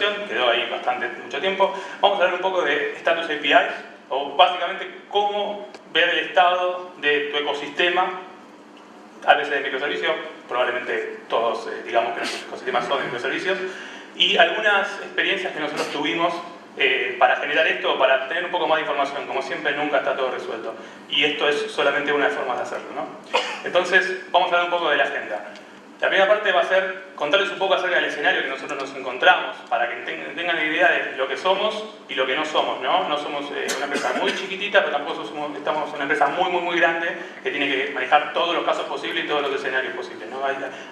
presentación, quedó ahí mucho tiempo. Vamos a hablar un poco de Status APIs, o básicamente cómo ver el estado de tu ecosistema, a veces de microservicios, probablemente todos digamos que nuestros ecosistemas son de microservicios, y algunas experiencias que nosotros tuvimos para generar esto, para tener un poco más de información. Como siempre, nunca está todo resuelto. Y esto es solamente una de las formas de hacerlo, ¿no? Entonces, vamos a hablar un poco de la agenda. La primera parte va a ser contarles un poco acerca del escenario que nosotros nos encontramos, para que tengan la idea de lo que somos y lo que no somos, ¿no? No somos una empresa muy chiquitita, pero tampoco estamos en una empresa muy grande que tiene que manejar todos los casos posibles y todos los escenarios posibles, ¿no?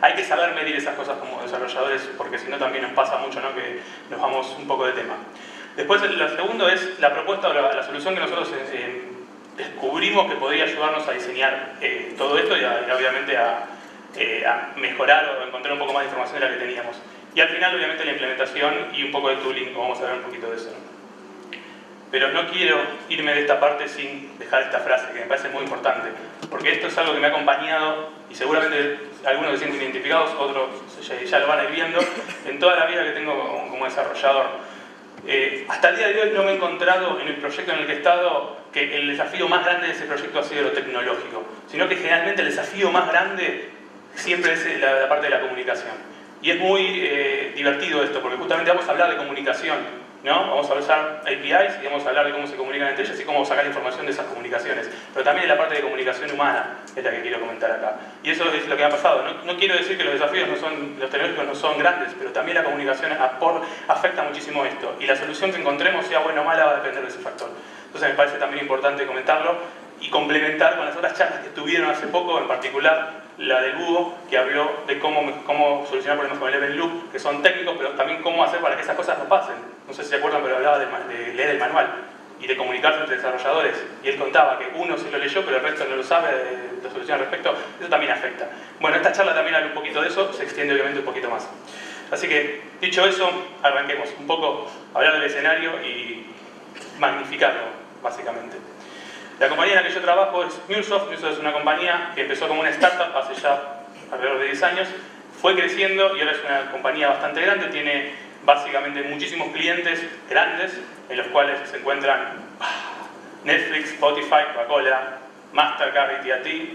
Hay que saber medir esas cosas como desarrolladores, porque si no también nos pasa mucho, ¿no? Que nos vamos un poco de tema. Después, lo segundo es la propuesta o la solución que nosotros descubrimos que podría ayudarnos a diseñar todo esto y obviamente a mejorar o encontrar un poco más de información de la que teníamos. Y al final, obviamente, la implementación y un poco de tooling, vamos a ver un poquito de eso, ¿no? Pero no quiero irme de esta parte sin dejar esta frase, que me parece muy importante, porque esto es algo que me ha acompañado, y seguramente algunos se sienten identificados, otros ya lo van a ir viendo, en toda la vida que tengo como desarrollador. Hasta el día de hoy no me he encontrado en el proyecto en el que he estado que el desafío más grande de ese proyecto ha sido lo tecnológico, sino que generalmente el desafío más grande siempre es la parte de la comunicación. Y es muy divertido esto, porque justamente vamos a hablar de comunicación, ¿no? Vamos a usar APIs y vamos a hablar de cómo se comunican entre ellas y cómo sacar información de esas comunicaciones. Pero también la parte de comunicación humana es la que quiero comentar acá. Y eso es lo que ha pasado. No quiero decir que los desafíos los tecnológicos no son grandes, pero también la comunicación afecta muchísimo esto. Y la solución que encontremos, sea buena o mala, va a depender de ese factor. Entonces me parece también importante comentarlo y complementar con las otras charlas que tuvieron hace poco, en particular la del Hugo, que habló de cómo solucionar problemas con el Event Loop, que son técnicos, pero también cómo hacer para que esas cosas no pasen. No sé si se acuerdan, pero hablaba de leer el manual y de comunicarse entre desarrolladores. Y él contaba que uno se lo leyó, pero el resto no lo sabe de solución al respecto. Eso también afecta. Bueno, esta charla también habla un poquito de eso, se extiende obviamente un poquito más. Así que, dicho eso, arranquemos un poco a hablar del escenario y magnificarlo, básicamente. La compañía en la que yo trabajo es MuleSoft. MuleSoft es una compañía que empezó como una startup hace ya alrededor de 10 años, fue creciendo y ahora es una compañía bastante grande, tiene básicamente muchísimos clientes grandes, en los cuales se encuentran Netflix, Spotify, Coca-Cola, Mastercard, AT&T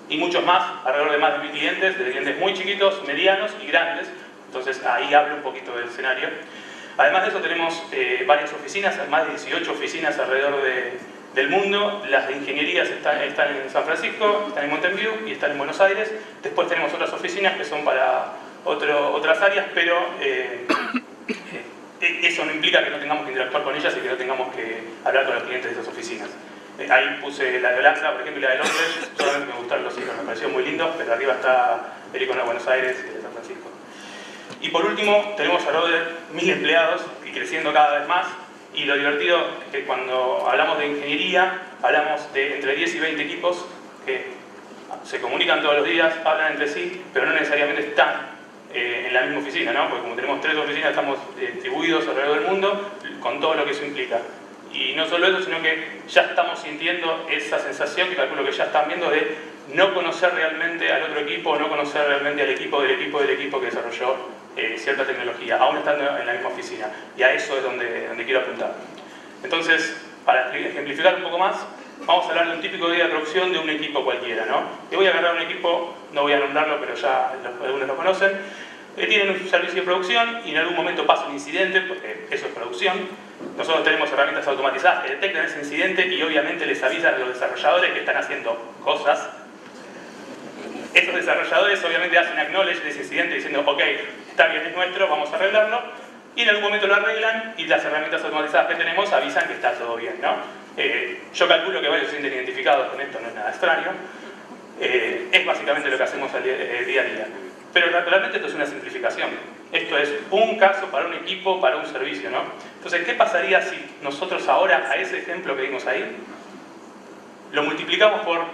y muchos más, alrededor de más de 1000 clientes, de clientes muy chiquitos, medianos y grandes. Entonces ahí hablo un poquito del escenario. Además de eso tenemos varias oficinas, más de 18 oficinas alrededor del mundo. Las de ingenierías están en San Francisco, están en Mountain View y están en Buenos Aires. Después tenemos otras oficinas que son para otras áreas, pero eso no implica que no tengamos que interactuar con ellas y que no tengamos que hablar con los clientes de esas oficinas. Ahí puse la de Holanda, por ejemplo, y la de Londres. Solamente me gustaron los iconos, me pareció muy lindo, pero arriba está el icono de Buenos Aires y de San Francisco. Y por último, tenemos alrededor de 1000 empleados y creciendo cada vez más. Y lo divertido es que cuando hablamos de ingeniería, hablamos de entre 10 y 20 equipos que se comunican todos los días, hablan entre sí, pero no necesariamente están en la misma oficina, ¿no? Porque como tenemos 3 oficinas, estamos distribuidos alrededor del mundo, con todo lo que eso implica. Y no solo eso, sino que ya estamos sintiendo esa sensación, que calculo que ya están viendo, de no conocer realmente al otro equipo, no conocer realmente al equipo del equipo que desarrolló cierta tecnología, aún estando en la misma oficina. Y a eso es donde quiero apuntar. Entonces, para ejemplificar un poco más, vamos a hablar de un típico día de producción de un equipo cualquiera, ¿no? Yo voy a agarrar un equipo, no voy a nombrarlo, pero ya algunos lo conocen. Tienen un servicio de producción y en algún momento pasa un incidente, porque eso es producción. Nosotros tenemos herramientas automatizadas que detectan ese incidente y obviamente les avisan a los desarrolladores que están haciendo cosas. Esos desarrolladores obviamente hacen acknowledge de ese incidente diciendo, ok, está bien, es nuestro, vamos a arreglarlo. Y en algún momento lo arreglan y las herramientas automatizadas que tenemos avisan que está todo bien, ¿no? Yo calculo que varios se sienten identificados con esto, no es nada extraño. Es básicamente lo que hacemos día a día. Pero realmente esto es una simplificación. Esto es un caso para un equipo, para un servicio, ¿no? Entonces, ¿qué pasaría si nosotros ahora, a ese ejemplo que vimos ahí, lo multiplicamos por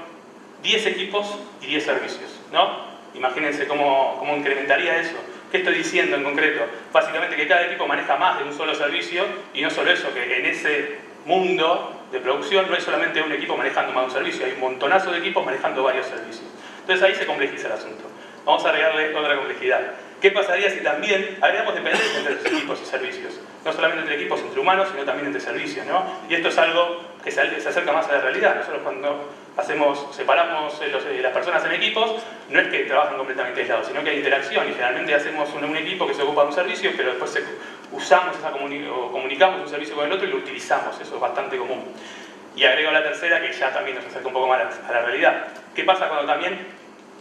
10 equipos y 10 servicios, ¿no? Imagínense cómo incrementaría eso. ¿Qué estoy diciendo en concreto? Básicamente que cada equipo maneja más de un solo servicio y no solo eso, que en ese mundo de producción no hay solamente un equipo manejando más de un servicio, hay un montonazo de equipos manejando varios servicios. Entonces ahí se complejiza el asunto. Vamos a agregarle otra complejidad. ¿Qué pasaría si también agregamos dependencia entre los equipos y servicios? No solamente entre equipos, entre humanos, sino también entre servicios, ¿no? Y esto es algo que se acerca más a la realidad. Nosotros cuando separamos las personas en equipos, no es que trabajan completamente aislados, sino que hay interacción y generalmente hacemos un equipo que se ocupa de un servicio, pero después usamos o comunicamos un servicio con el otro y lo utilizamos. Eso es bastante común. Y agrego la tercera, que ya también nos acerca un poco más a la realidad. ¿Qué pasa cuando también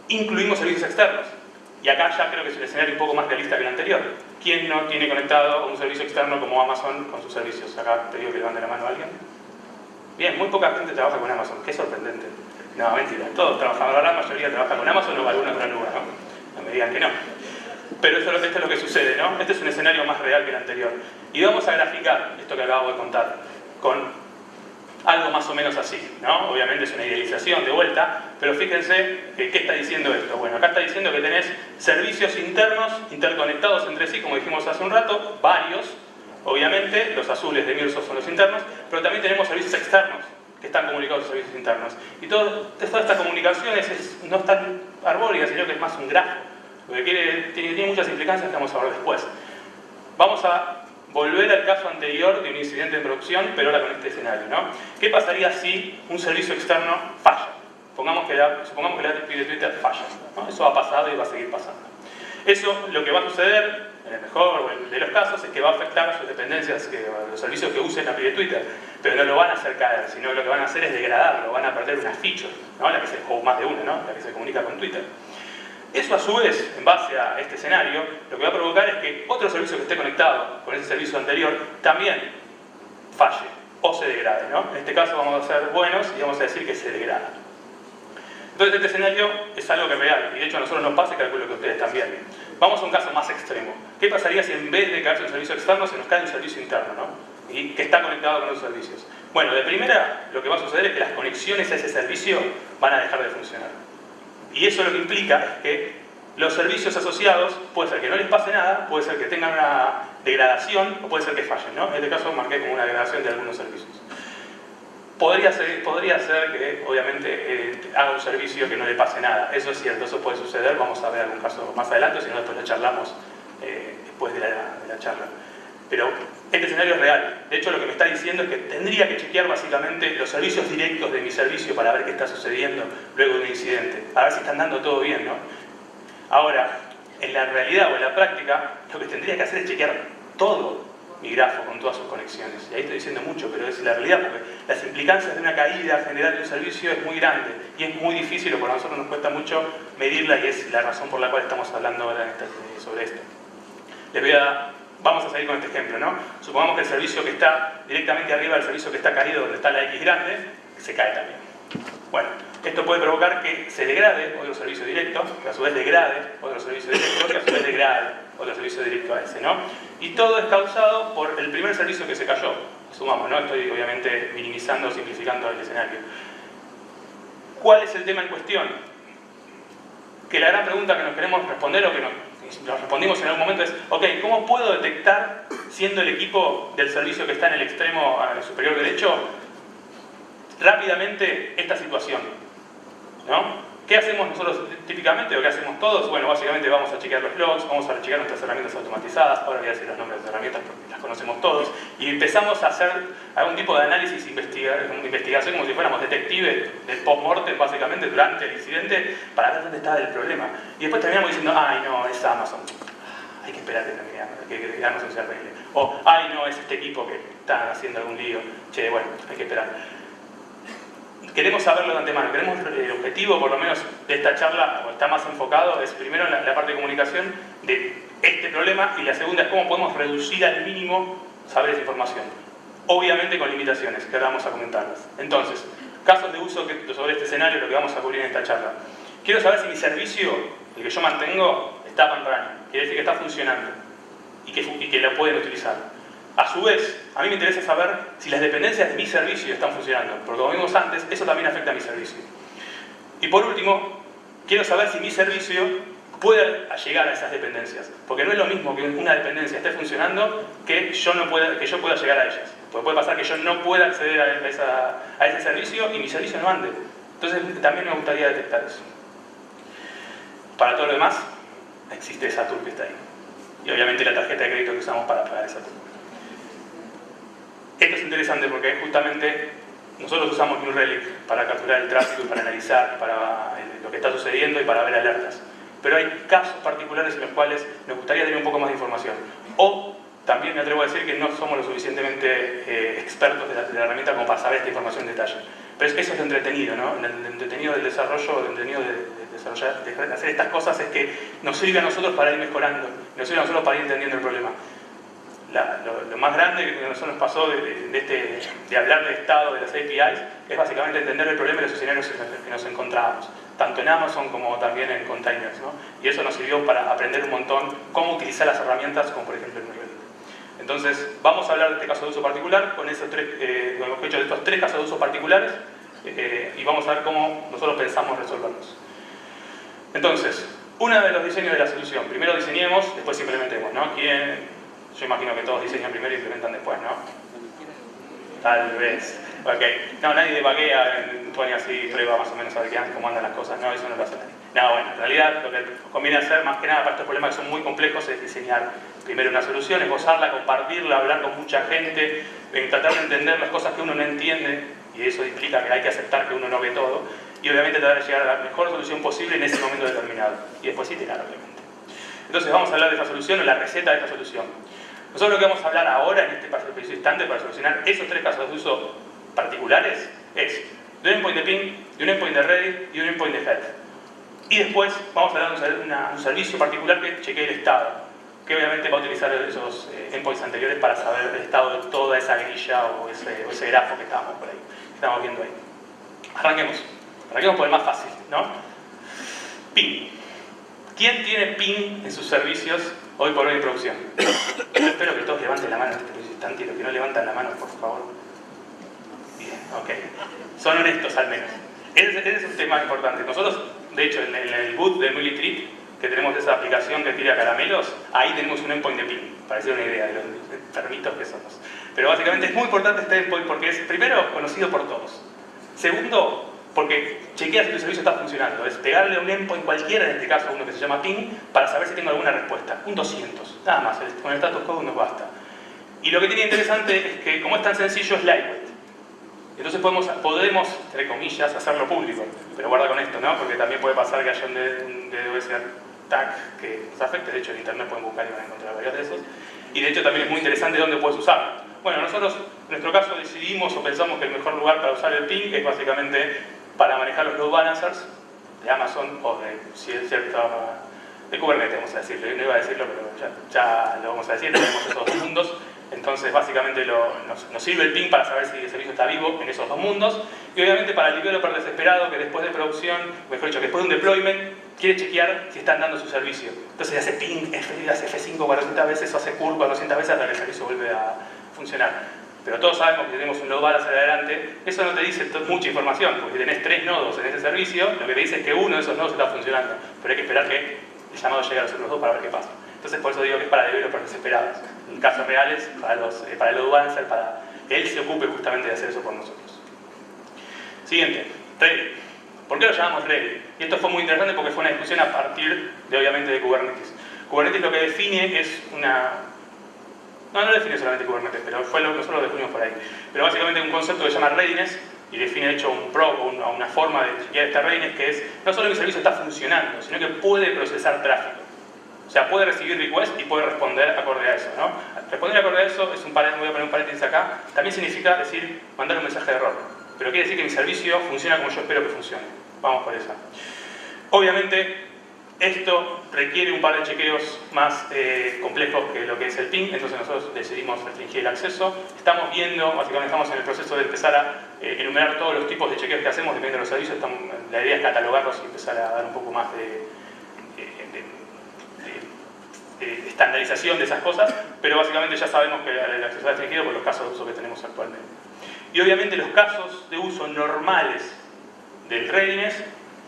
incluimos servicios externos? Y acá ya creo que es un escenario un poco más realista que el anterior. ¿Quién no tiene conectado un servicio externo como Amazon con sus servicios? Acá te digo que levante la mano a alguien. Bien, muy poca gente trabaja con Amazon. Qué sorprendente. No, mentira. Todos trabajamos, la gran mayoría trabaja con Amazon o alguna otra nube, ¿no? No me digan que no. Pero esto es lo que sucede, ¿no? Este es un escenario más real que el anterior. Y vamos a graficar esto que acabo de contar con algo más o menos así, ¿no? Obviamente es una idealización de vuelta, pero fíjense ¿qué está diciendo esto? Bueno, acá está diciendo que tenés servicios internos interconectados entre sí, como dijimos hace un rato, varios, obviamente, los azules de Microsoft son los internos, pero también tenemos servicios externos que están comunicados a servicios internos. Y toda esta comunicación no es tan arbórea, sino que es más un grafo, lo que tiene muchas implicancias que vamos a ver después. Vamos a volver al caso anterior de un incidente de producción, pero ahora con este escenario, ¿no? ¿Qué pasaría si un servicio externo falla? Supongamos que la API de Twitter falla, ¿no? Eso ha pasado y va a seguir pasando. Eso, lo que va a suceder, en el mejor o el de los casos, es que va a afectar a sus dependencias, a los servicios que usen la API de Twitter, pero no lo van a hacer caer, sino que lo que van a hacer es degradarlo, van a perder unas features, ¿no? O más de una, ¿no? La que se comunica con Twitter. Eso a su vez, en base a este escenario, lo que va a provocar es que otro servicio que esté conectado con ese servicio anterior también falle o se degrade, ¿no? En este caso vamos a ser buenos y vamos a decir que se degrada. Entonces este escenario es algo que es real y de hecho a nosotros nos pasa y calculo que a ustedes también. Vamos a un caso más extremo. ¿Qué pasaría si en vez de caerse un servicio externo se nos cae un servicio interno, ¿no? Y que está conectado con los servicios? Bueno, de primera lo que va a suceder es que las conexiones a ese servicio van a dejar de funcionar. Y eso lo que implica es que los servicios asociados, puede ser que no les pase nada, puede ser que tengan una degradación o puede ser que fallen, ¿no? En este caso marqué como una degradación de algunos servicios. Podría ser que, obviamente, haga un servicio que no le pase nada. Eso es cierto, eso puede suceder. Vamos a ver algún caso más adelante, si no después lo charlamos después de la charla. Pero este escenario es real. De hecho, lo que me está diciendo es que tendría que chequear básicamente los servicios directos de mi servicio para ver qué está sucediendo luego de un incidente. A ver si están dando todo bien, ¿no? Ahora, en la realidad o en la práctica, lo que tendría que hacer es chequear todo mi grafo con todas sus conexiones. Y ahí estoy diciendo mucho, pero es la realidad, porque las implicancias de una caída general de un servicio es muy grande y es muy difícil, o por nosotros nos cuesta mucho medirla, y es la razón por la cual estamos hablando ahora sobre esto. Vamos a seguir con este ejemplo, ¿no? Supongamos que el servicio que está directamente arriba del servicio que está caído, donde está la X grande, se cae también. Bueno, esto puede provocar que se degrade otro servicio directo, que a su vez degrade otro servicio directo, que a su vez degrade otro servicio directo a ese, ¿no? Y todo es causado por el primer servicio que se cayó. Sumamos, ¿no? Estoy obviamente minimizando, simplificando el escenario. ¿Cuál es el tema en cuestión? Que la gran pregunta que nos queremos responder, o que nos respondimos en algún momento, es: ok, ¿cómo puedo detectar, siendo el equipo del servicio que está en el extremo superior derecho, rápidamente esta situación? ¿No? ¿Qué hacemos nosotros típicamente, o qué hacemos todos? Bueno, básicamente vamos a chequear los logs, vamos a chequear nuestras herramientas automatizadas, ahora voy a decir los nombres de herramientas porque las conocemos todos, y empezamos a hacer algún tipo de análisis, investigación, como si fuéramos detectives del post-mortem, básicamente, durante el incidente, para ver dónde estaba el problema. Y después terminamos diciendo: ay no, es Amazon, hay que esperar que Amazon se arregle. O: ay no, es este equipo que está haciendo algún lío, che, bueno, hay que esperar. Queremos saberlo de antemano. El objetivo, por lo menos, de esta charla, o está más enfocado, es primero en la parte de comunicación de este problema, y la segunda es cómo podemos reducir al mínimo saber esa información. Obviamente con limitaciones, que ahora vamos a comentarlas. Entonces, casos de uso sobre este escenario, lo que vamos a cubrir en esta charla. Quiero saber si mi servicio, el que yo mantengo, está up and running, quiere decir que está funcionando y que lo pueden utilizar. A su vez, a mí me interesa saber si las dependencias de mi servicio están funcionando, porque como vimos antes, eso también afecta a mi servicio. Y por último, quiero saber si mi servicio puede llegar a esas dependencias, porque no es lo mismo que una dependencia esté funcionando que yo pueda llegar a ellas. Porque puede pasar que yo no pueda acceder a ese servicio y mi servicio no ande. Entonces también me gustaría detectar eso. Para todo lo demás, existe esa tool que está ahí. Y obviamente la tarjeta de crédito que usamos para pagar esa tool. Esto es interesante porque justamente nosotros usamos New Relic para capturar el tráfico y para analizar para lo que está sucediendo y para ver alertas. Pero hay casos particulares en los cuales nos gustaría tener un poco más de información. O también me atrevo a decir que no somos lo suficientemente expertos de la herramienta como para saber esta información en detalle. Pero es que eso es lo entretenido, ¿no? El entretenido del desarrollo, lo entretenido de hacer estas cosas es que nos sirve a nosotros para ir mejorando, nos sirve a nosotros para ir entendiendo el problema. Lo más grande que a nosotros nos pasó de hablar de estado de las APIs es básicamente entender el problema y los escenarios en los que nos encontrábamos, tanto en Amazon como también en containers, ¿no? Y eso nos sirvió para aprender un montón cómo utilizar las herramientas, como por ejemplo el New Relic. Entonces, vamos a hablar de este caso de uso particular, con esos tres, hemos hecho de estos tres casos de uso particulares, y vamos a ver cómo nosotros pensamos resolverlos. Entonces, uno de los diseños de la solución. Primero diseñemos, después implementemos, ¿no? Yo imagino que todos diseñan primero y implementan después, ¿no? Tal vez. Ok. No, nadie debuguea en Tuani así, prueba más o menos a ver cómo andan las cosas. No, eso no lo hace nadie. No, bueno, en realidad lo que conviene hacer, más que nada para estos problemas que son muy complejos, es diseñar primero una solución, esbozarla, compartirla, hablar con mucha gente, tratar de entender las cosas que uno no entiende, y eso implica que hay que aceptar que uno no ve todo, y obviamente tratar de llegar a la mejor solución posible en ese momento determinado. Y después iterar, obviamente. Entonces vamos a hablar de esa solución, o la receta de esta solución. Nosotros lo que vamos a hablar ahora en este preciso instante para solucionar esos tres casos de uso particulares es de un endpoint de ping, de un endpoint de Reddit y de un endpoint de health. Y después vamos a hablar de un servicio particular que chequee el estado, que obviamente va a utilizar esos endpoints anteriores para saber el estado de toda esa grilla o ese grafo que estábamos por ahí, que estamos viendo ahí. Arranquemos por el más fácil, ¿no? Ping. ¿Quién tiene ping en sus servicios hoy por hoy en producción? Yo espero que todos levanten la mano en este preciso instante, y los que no levantan la mano, por favor. Bien, ok. Son honestos al menos. Ese es un tema importante. Nosotros, de hecho, en el boot de Mulitreat, que tenemos esa aplicación que tira caramelos, ahí tenemos un endpoint de ping, para hacer una idea de los enfermitos que somos. Pero básicamente es muy importante este endpoint porque es, primero, conocido por todos. Segundo, porque chequea si tu servicio está funcionando. Es pegarle a un endpoint cualquiera, en este caso uno que se llama ping, para saber si tengo alguna respuesta. Un 200, nada más, con el status code nos basta. Y lo que tiene interesante es que, como es tan sencillo, es lightweight. Entonces podemos, entre comillas, hacerlo público. Pero guarda con esto, ¿no? Porque también puede pasar que haya un DDoS attack que nos afecte. De hecho, en internet pueden buscar y van a encontrar varios de esos. Y de hecho también es muy interesante dónde puedes usarlo. Bueno, nosotros, en nuestro caso, decidimos o pensamos que el mejor lugar para usar el ping es básicamente para manejar los load balancers de Amazon o de Kubernetes, vamos a decirlo. No iba a decirlo, pero ya lo vamos a decir. Tenemos esos dos mundos. Entonces, básicamente nos sirve el ping para saber si el servicio está vivo en esos dos mundos. Y obviamente para el developer desesperado que después de producción, mejor dicho, que después de un deployment, quiere chequear si están dando su servicio. Entonces hace ping, hace F5 400 veces o hace curl 400 veces hasta que el servicio vuelve a funcionar. Pero todos sabemos que tenemos un load balancer adelante. Eso no te dice mucha información, porque si tenés 3 nodos en ese servicio, lo que te dice es que uno de esos nodos está funcionando. Pero hay que esperar que el llamado llegue a los otros dos para ver qué pasa. Entonces por eso digo que es para developers desesperados. En casos reales, para el load balancer, para que él se ocupe justamente de hacer eso por nosotros. Siguiente, Reddit. ¿Por qué lo llamamos Reddit? Y esto fue muy interesante porque fue una discusión a partir de, obviamente, de Kubernetes. Kubernetes lo que define es una... No define solamente Kubernetes, pero fue lo que nosotros lo definimos por ahí. Pero básicamente un concepto que se llama readiness, y define de hecho un prop o una forma de chequear esta readiness, que es no solo que el servicio está funcionando, sino que puede procesar tráfico. O sea, puede recibir request y puede responder acorde a eso, ¿no? Responder acorde a eso es un paréntesis, voy a poner un paréntesis acá, también significa decir, mandar un mensaje de error. Pero quiere decir que mi servicio funciona como yo espero que funcione. Vamos por eso. Obviamente, esto requiere un par de chequeos más complejos que lo que es el ping, entonces nosotros decidimos restringir el acceso. Estamos viendo, básicamente estamos en el proceso de empezar a enumerar todos los tipos de chequeos que hacemos, dependiendo de los servicios. La idea es catalogarlos y empezar a dar un poco más de estandarización de esas cosas, pero básicamente ya sabemos que el acceso está restringido por los casos de uso que tenemos actualmente. Y obviamente los casos de uso normales del readiness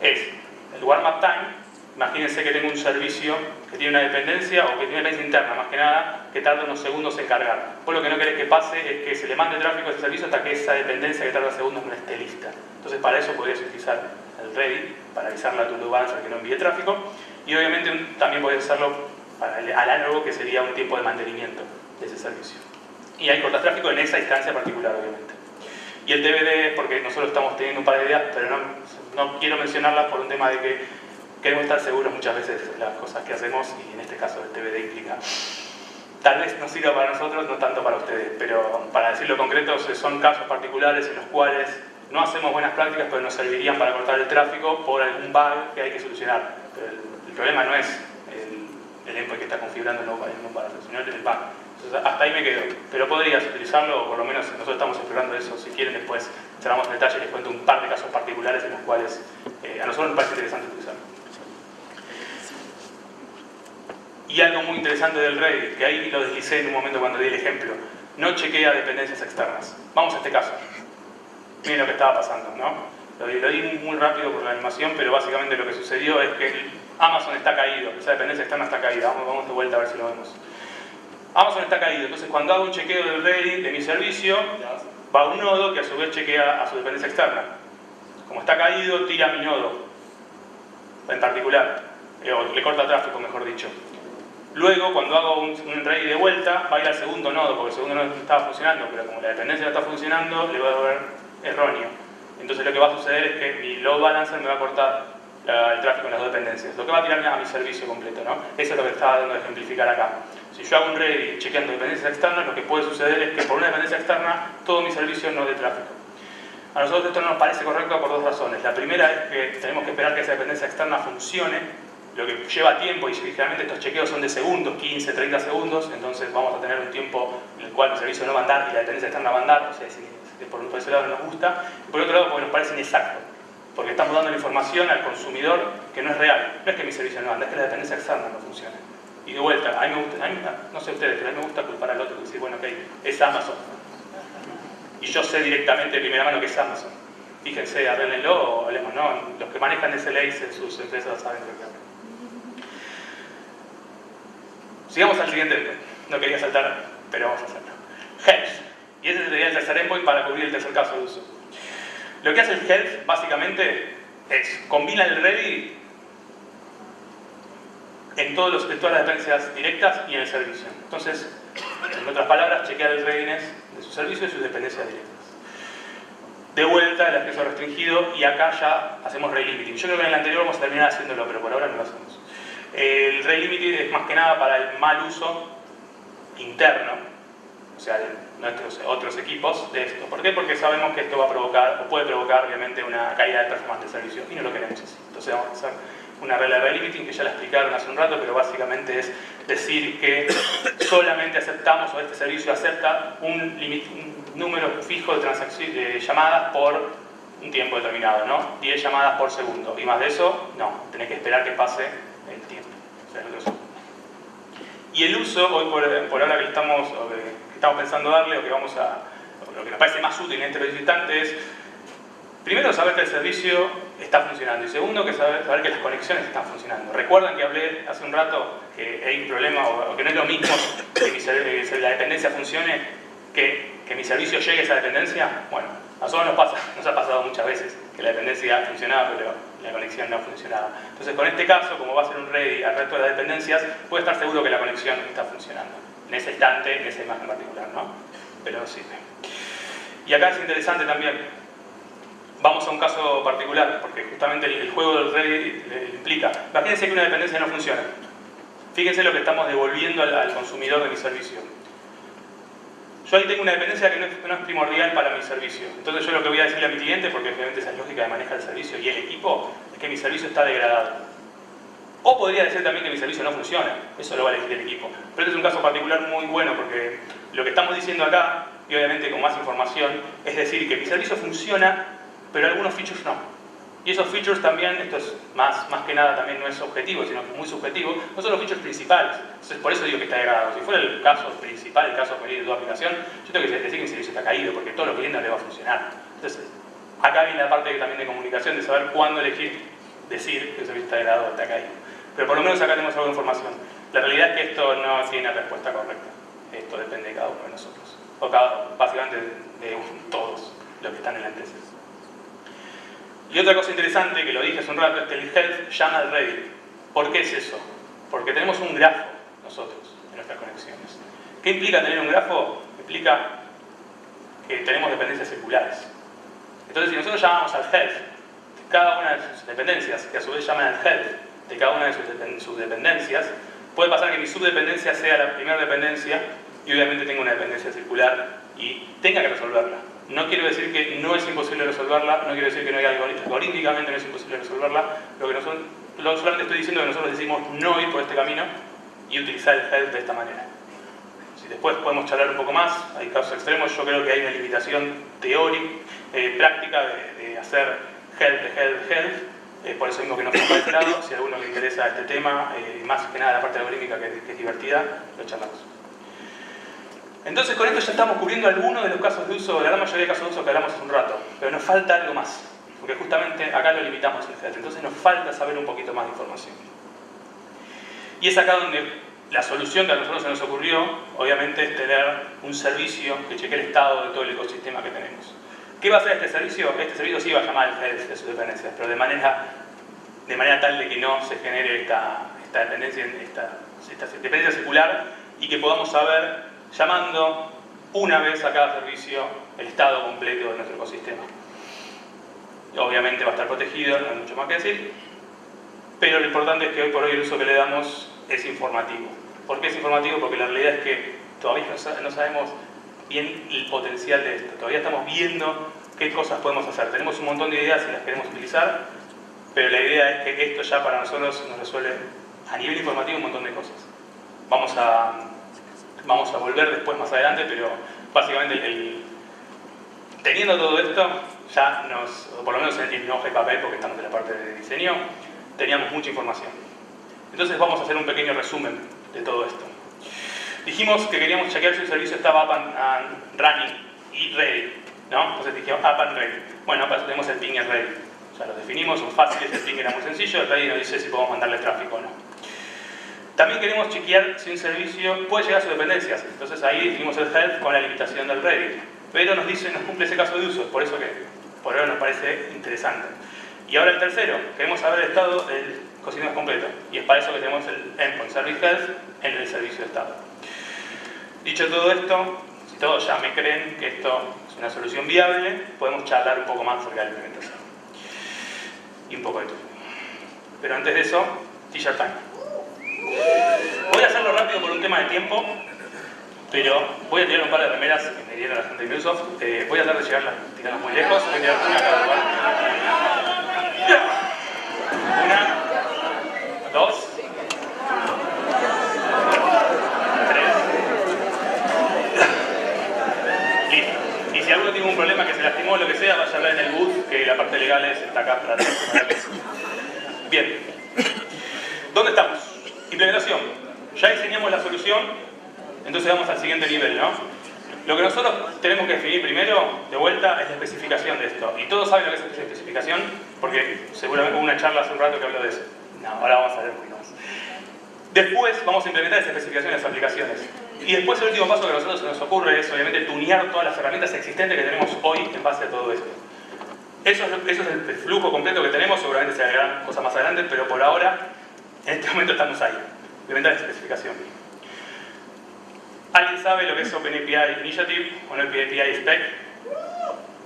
es el warm up time. Imagínense que tengo un servicio que tiene una dependencia o que tiene una dependencia interna, más que nada, que tarda unos segundos en cargar. Vos lo que no querés que pase es que se le mande tráfico a ese servicio hasta que esa dependencia que tarda segundos no esté lista. Entonces para eso podrías utilizar el Reddit para avisarle a tu load balancer que no envíe tráfico. Y obviamente también podés hacerlo para el análogo, que sería un tiempo de mantenimiento de ese servicio. Y hay cortas tráfico en esa instancia particular, obviamente. Y el TBD, porque nosotros estamos teniendo un par de ideas, pero no quiero mencionarlas por un tema de que queremos estar seguros muchas veces de las cosas que hacemos, y en este caso el TBD implica, tal vez no sirva para nosotros, no tanto para ustedes, pero para decirlo concreto, son casos particulares en los cuales no hacemos buenas prácticas, pero nos servirían para cortar el tráfico por algún bug que hay que solucionar. Pero el problema no es el endpoint que está configurando el no para sino el bug. Entonces, hasta ahí me quedo. Pero podrías utilizarlo, o por lo menos nosotros estamos explorando eso. Si quieren, después cerramos en detalle y les cuento un par de casos particulares en los cuales a nosotros nos parece interesante utilizarlo. Y algo muy interesante del Redis, que ahí lo deslicé en un momento cuando di el ejemplo, no chequea dependencias externas. Vamos a este caso. Miren lo que estaba pasando, ¿no? Lo di muy rápido por la animación, pero básicamente lo que sucedió es que Amazon está caído, esa dependencia externa está caída. Vamos de vuelta a ver si lo vemos. Amazon está caído, entonces cuando hago un chequeo del Redis, de mi servicio, va a un nodo que a su vez chequea a su dependencia externa. Como está caído, tira a mi nodo, en particular, o le corta tráfico, mejor dicho. Luego, cuando hago un Redis de vuelta, va a ir al segundo nodo, porque el segundo nodo estaba funcionando, pero como la dependencia no está funcionando, le va a dar erróneo. Entonces lo que va a suceder es que mi load balancer me va a cortar el tráfico en las dos dependencias, lo que va a tirar a mi servicio completo, ¿no? Eso es lo que estaba dando de ejemplificar acá. Si yo hago un Redis chequeando dependencias externas, lo que puede suceder es que por una dependencia externa, todo mi servicio no dé tráfico. A nosotros esto no nos parece correcto por dos razones. La primera es que tenemos que esperar que esa dependencia externa funcione, lo que lleva tiempo, y generalmente estos chequeos son de segundos, 15, 30 segundos, entonces vamos a tener un tiempo en el cual el servicio no va a andar y la dependencia externa va a andar, o sea, por ese lado no nos gusta, y por otro lado porque nos parece inexacto, porque estamos dando la información al consumidor que no es real. No es que mi servicio no anda, es que la dependencia externa no funciona. Y de vuelta, a mí me gusta, no sé ustedes, pero a mí me gusta culpar al otro y decir, bueno, ok, es Amazon. Y yo sé directamente de primera mano que es Amazon. Fíjense, arréglenlo o hablemos, ¿no? Los que manejan SLAs en sus empresas saben lo que hacen. Sigamos al siguiente, no quería saltar, pero vamos a hacerlo. Health. Y ese sería el tercer endpoint para cubrir el tercer caso de uso. Lo que hace el Health, básicamente, es combina el Ready en todas las dependencias directas y en el servicio. Entonces, en otras palabras, chequea el readiness de su servicio y sus dependencias directas. De vuelta, el acceso restringido, y acá ya hacemos rate limiting. Yo creo que en el anterior vamos a terminar haciéndolo, pero por ahora no lo hacemos. El rate limiting es más que nada para el mal uso interno, o sea, de nuestros otros equipos de esto. ¿Por qué? Porque sabemos que esto va a provocar, o puede provocar, obviamente, una caída de performance del servicio, y no lo queremos así. Entonces vamos a hacer una regla de rate limiting que ya la explicaron hace un rato, pero básicamente es decir que solamente aceptamos, o este servicio acepta un número fijo de llamadas por un tiempo determinado, ¿no? 10 llamadas por segundo, y más de eso, no, tenés que esperar que pase el tiempo, o sea, el otro segundo. Y el uso, hoy por ahora que estamos pensando darle, o que vamos a, lo que nos parece más útil en este instante es, primero, saber que el servicio está funcionando, y segundo, que saber que las conexiones están funcionando. ¿Recuerdan que hablé hace un rato que hay un problema, o que no es lo mismo que la dependencia funcione que mi servicio llegue a esa dependencia? Bueno, a nosotros nos ha pasado muchas veces que la dependencia funcionaba, pero la conexión no funcionaba. Entonces, con este caso, como va a ser un ready al resto de las dependencias, puede estar seguro que la conexión está funcionando. En ese instante, en esa imagen particular, ¿no? Pero sirve. Y acá es interesante también. Vamos a un caso particular, porque justamente el juego del ready le implica. Imagínense que una dependencia no funciona. Fíjense lo que estamos devolviendo al consumidor de mi servicio. Yo ahí tengo una dependencia que no es primordial para mi servicio. Entonces yo lo que voy a decirle a mi cliente, porque obviamente esa es lógica de manejar el servicio y el equipo, es que mi servicio está degradado. O podría decir también que mi servicio no funciona. Eso lo va a elegir el equipo. Pero este es un caso particular muy bueno, porque lo que estamos diciendo acá, y obviamente con más información, es decir que mi servicio funciona, pero algunos features no. Y esos features también, esto es más que nada también no es objetivo, sino que es muy subjetivo, no son los features principales. Entonces por eso digo que está degradado. Si fuera el caso principal, el caso feliz de tu aplicación, yo tengo que decir que mi servicio está caído, porque todo lo que viene no le va a funcionar. Entonces, acá viene la parte también de comunicación, de saber cuándo elegir decir que el servicio está degradado o está caído. Pero por lo menos acá tenemos algo de información. La realidad es que esto no tiene respuesta correcta. Esto depende de cada uno de nosotros. O básicamente de todos los que están en la empresa. Y otra cosa interesante, que lo dije hace un rato, es que el health llama al ready. ¿Por qué es eso? Porque tenemos un grafo nosotros en nuestras conexiones. ¿Qué implica tener un grafo? Implica que tenemos dependencias circulares. Entonces, si nosotros llamamos al health de cada una de sus dependencias, que a su vez llaman al health de cada una de sus dependencias, puede pasar que mi subdependencia sea la primera dependencia y obviamente tenga una dependencia circular y tenga que resolverla. No quiero decir que no es imposible resolverla, no quiero decir que no hay algorítmicamente no es imposible resolverla, solamente estoy diciendo que nosotros decidimos no ir por este camino y utilizar el health de esta manera. Si después podemos charlar un poco más, hay casos extremos, yo creo que hay una limitación teórica, práctica de hacer health de health, por eso mismo que no fuimos para este lado. Si a alguno le interesa este tema, más que nada la parte algorítmica que es divertida, lo charlamos. Entonces con esto ya estamos cubriendo algunos de los casos de uso, la gran mayoría de casos de uso que hablamos hace un rato, pero nos falta algo más, porque justamente acá lo limitamos el health, entonces nos falta saber un poquito más de información. Y es acá donde la solución que a nosotros se nos ocurrió, obviamente, es tener un servicio que chequee el estado de todo el ecosistema que tenemos. ¿Qué va a hacer este servicio? Este servicio sí va a llamar al health de sus dependencias, pero de manera tal de que no se genere esta dependencia circular y que podamos saber, llamando una vez a cada servicio, el estado completo de nuestro ecosistema. Obviamente va a estar protegido, no hay mucho más que decir, pero lo importante es que hoy por hoy el uso que le damos es informativo. ¿Por qué es informativo? Porque la realidad es que todavía no sabemos bien el potencial de esto. Todavía estamos viendo qué cosas podemos hacer. Tenemos un montón de ideas y las queremos utilizar, pero la idea es que esto ya para nosotros nos resuelve a nivel informativo un montón de cosas. Vamos a volver después más adelante, pero básicamente teniendo todo esto, ya o por lo menos en hoja y papel, porque estamos en la parte de diseño, teníamos mucha información. Entonces vamos a hacer un pequeño resumen de todo esto. Dijimos que queríamos chequear si el servicio estaba up and running y ready, ¿no? Entonces dijimos up and ready. Bueno, para eso tenemos el ping and ready. Ya lo definimos, son fáciles, el ping era muy sencillo, el ready nos dice si podemos mandarle tráfico o no. También queremos chequear si un servicio puede llegar a sus dependencias. Entonces ahí definimos el health con la limitación del ready. Pero nos cumple ese caso de uso, por eso que por ahora nos parece interesante. Y ahora el tercero, queremos saber el estado del ecosistema completo. Y es para eso que tenemos el Endpoint Service Health en el servicio de estado. Dicho todo esto, si todos ya me creen que esto es una solución viable, podemos charlar un poco más acerca de la implementación. Y un poco de todo. Pero antes de eso, T-shirt time. Voy a hacerlo rápido por un tema de tiempo, pero voy a tirar un par de remeras que me dieron la gente de MuleSoft. Voy a tratar de tirarlas muy lejos. Voy a tirar una cada cual. Una, dos, tres. Listo. Y si alguno tiene un problema que se lastimó o lo que sea, vaya a hablar en el booth, que la parte legal está acá para atrás. Bien. ¿Dónde estamos? Implementación. Ya diseñamos la solución, entonces vamos al siguiente nivel, ¿no? Lo que nosotros tenemos que definir primero, de vuelta, es la especificación de esto. Y todos saben lo que es la especificación, porque seguramente hubo una charla hace un rato que habló de eso. No, ahora vamos a ver un poquito más. Después vamos a implementar esa especificación en las aplicaciones. Y después el último paso que a nosotros se nos ocurre es, obviamente, tunear todas las herramientas existentes que tenemos hoy en base a todo esto. Eso es el flujo completo que tenemos, seguramente se agregarán cosas más adelante, pero por ahora, en este momento estamos ahí. Implementar esa especificación. ¿Alguien sabe lo que es OpenAPI Initiative o OpenAPI Spec?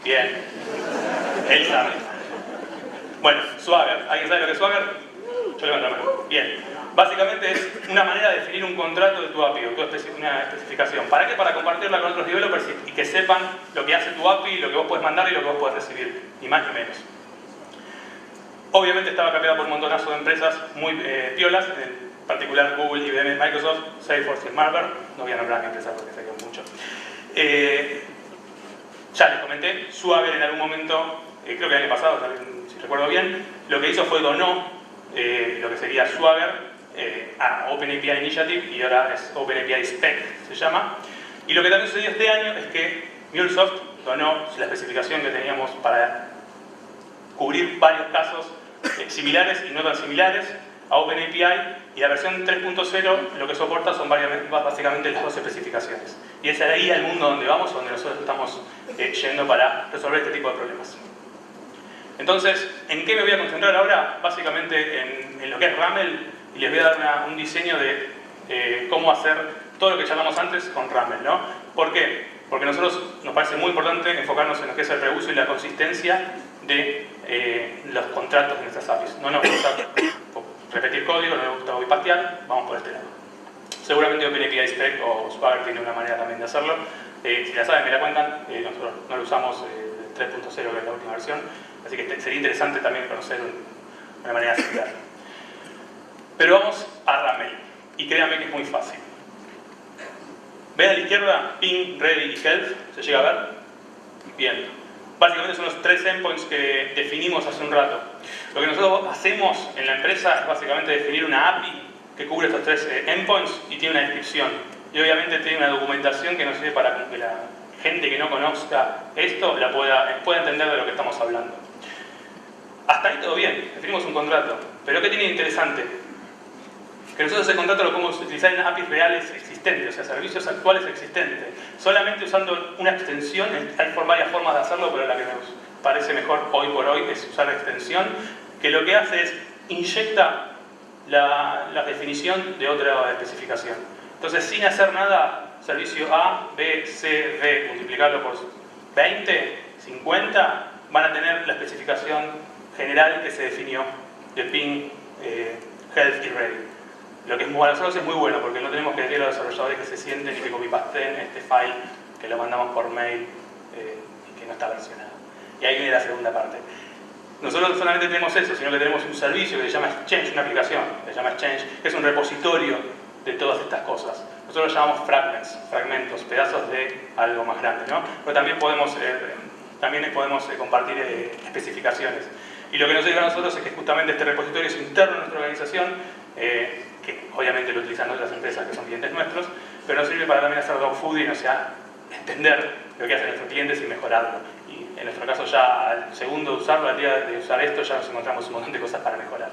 Bien. Él sabe. Bueno, Swagger. ¿Alguien sabe lo que es Swagger? Yo levanto la mano. Bien. Básicamente es una manera de definir un contrato de tu API o una especificación. ¿Para qué? Para compartirla con otros developers y que sepan lo que hace tu API, lo que vos puedes mandar y lo que vos puedes recibir. Ni más ni menos. Obviamente estaba cambiada por un montonazo de empresas muy piolas, en particular Google, IBM, Microsoft, Salesforce y Marver. No voy a nombrar qué empresas porque serían mucho. Ya les comenté, Swagger en algún momento, creo que el año pasado, si recuerdo bien, lo que hizo fue donó lo que sería Swagger a OpenAPI Initiative y ahora es OpenAPI Spec, se llama. Y lo que también sucedió este año es que MuleSoft donó la especificación que teníamos para cubrir varios casos similares y no tan similares a OpenAPI, y la versión 3.0 lo que soporta son básicamente las dos especificaciones. Y es ahí el mundo donde vamos, donde nosotros estamos yendo para resolver este tipo de problemas. Entonces, ¿en qué me voy a concentrar ahora? Básicamente en lo que es RAML, y les voy a dar un diseño de cómo hacer todo lo que charlamos antes con RAML, ¿no? ¿Por qué? Porque a nosotros nos parece muy importante enfocarnos en lo que es el reuso y la consistencia de los contratos de nuestras APIs. No nos gusta repetir código, no nos gusta copy-pastear, vamos por este lado. Seguramente OpenAPI Spec o Swagger tiene una manera también de hacerlo. Si la saben, me la cuentan. Nosotros no lo usamos 3.0, que es la última versión. Así que sería interesante también conocer una manera similar. Pero vamos a RAML. Y créanme que es muy fácil. ¿Ven a la izquierda? Ping, Ready y Health. ¿Se llega a ver? Bien. Básicamente son los 3 endpoints que definimos hace un rato. Lo que nosotros hacemos en la empresa es básicamente definir una API que cubre estos 3 endpoints y tiene una descripción. Y obviamente tiene una documentación que nos sirve para que la gente que no conozca esto pueda entender de lo que estamos hablando. Hasta ahí todo bien, definimos un contrato. Pero ¿qué tiene de interesante? Que nosotros ese contrato lo podemos utilizar en APIs reales existentes, o sea, servicios actuales existentes. Solamente usando una extensión, hay varias formas de hacerlo, pero la que nos parece mejor hoy por hoy es usar la extensión, que lo que hace es inyecta la definición de otra especificación. Entonces, sin hacer nada, servicio A, B, C, D, multiplicarlo por 20, 50, van a tener la especificación general que se definió de ping, health y ready. Lo que es para nosotros es muy bueno porque no tenemos que decirle a los desarrolladores que se sienten y que copy-pasteen este file que lo mandamos por mail y que no está versionado. Y ahí viene la segunda parte. Nosotros no solamente tenemos eso, sino que tenemos un servicio que se llama Exchange, una aplicación que se llama Exchange, que es un repositorio de todas estas cosas. Nosotros lo llamamos fragmentos, pedazos de algo más grande, ¿no? Pero también podemos compartir especificaciones. Y lo que nos ayuda a nosotros es que justamente este repositorio es interno a nuestra organización, que obviamente lo utilizan otras empresas que son clientes nuestros, pero nos sirve para también hacer dogfooding, o sea, entender lo que hacen nuestros clientes y mejorarlo. Y en nuestro caso ya al segundo de usarlo, al día de usar esto, ya nos encontramos un montón de cosas para mejorar.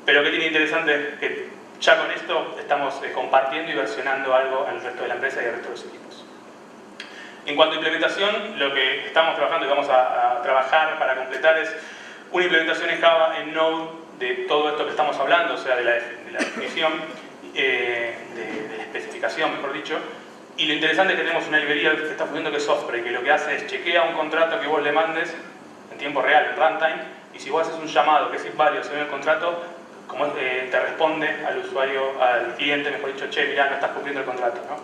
Pero ¿qué tiene interesante? Que ya con esto estamos compartiendo y versionando algo en el resto de la empresa y el resto de los equipos. En cuanto a implementación, lo que estamos trabajando y vamos a trabajar para completar es una implementación en Java, en Node, de todo esto que estamos hablando, o sea, de la definición, de la especificación, mejor dicho. Y lo interesante es que tenemos una librería que está funcionando que es Osprey, que lo que hace es chequea un contrato que vos le mandes en tiempo real, en runtime, y si vos haces un llamado que es inválido según el contrato, como te responde al usuario, al cliente, mejor dicho, che, mirá, no estás cumpliendo el contrato, ¿no?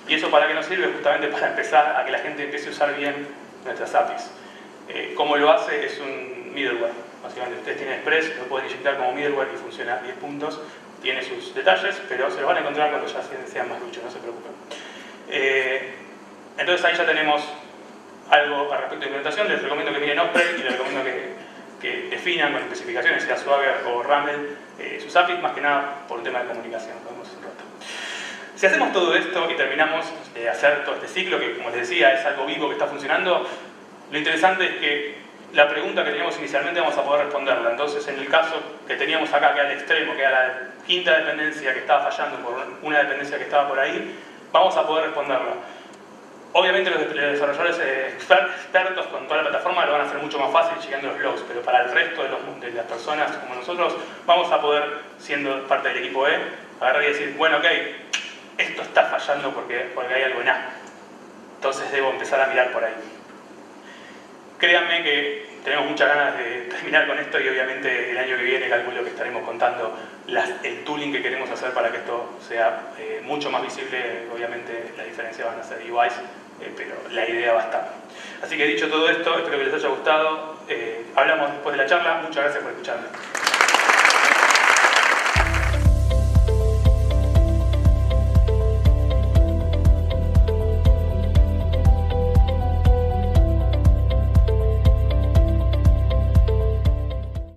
¿Y eso para qué nos sirve? Justamente para empezar a que la gente empiece a usar bien nuestras APIs. ¿Cómo lo hace? Es un middleware. Básicamente ustedes tienen Express, lo pueden inyectar como middleware y funciona a 10 puntos. Tiene sus detalles, pero se los van a encontrar cuando ya sean más duchos, no se preocupen. Entonces ahí ya tenemos algo al respecto de implementación. Les recomiendo que miren Osprey y les recomiendo que definan con especificaciones, sea Swagger o RAML, sus APIs, más que nada por un tema de comunicación. Podemos un rato. Si hacemos todo esto y terminamos de hacer todo este ciclo, que como les decía es algo vivo que está funcionando, lo interesante es que la pregunta que teníamos inicialmente vamos a poder responderla. Entonces, en el caso que teníamos acá, que era el extremo, que era la quinta dependencia que estaba fallando por una dependencia que estaba por ahí, vamos a poder responderla. Obviamente los desarrolladores expertos con toda la plataforma lo van a hacer mucho más fácil chequeando los logs, pero para el resto de las personas como nosotros, vamos a poder, siendo parte del equipo E, agarrar y decir, bueno, ok, esto está fallando porque hay algo en A. Entonces debo empezar a mirar por ahí. Créanme que tenemos muchas ganas de terminar con esto y obviamente el año que viene calculo que estaremos contando el tooling que queremos hacer para que esto sea mucho más visible. Obviamente la diferencia van a ser UIs, pero la idea va a estar. Así que dicho todo esto, espero que les haya gustado. Hablamos después de la charla. Muchas gracias por escucharme.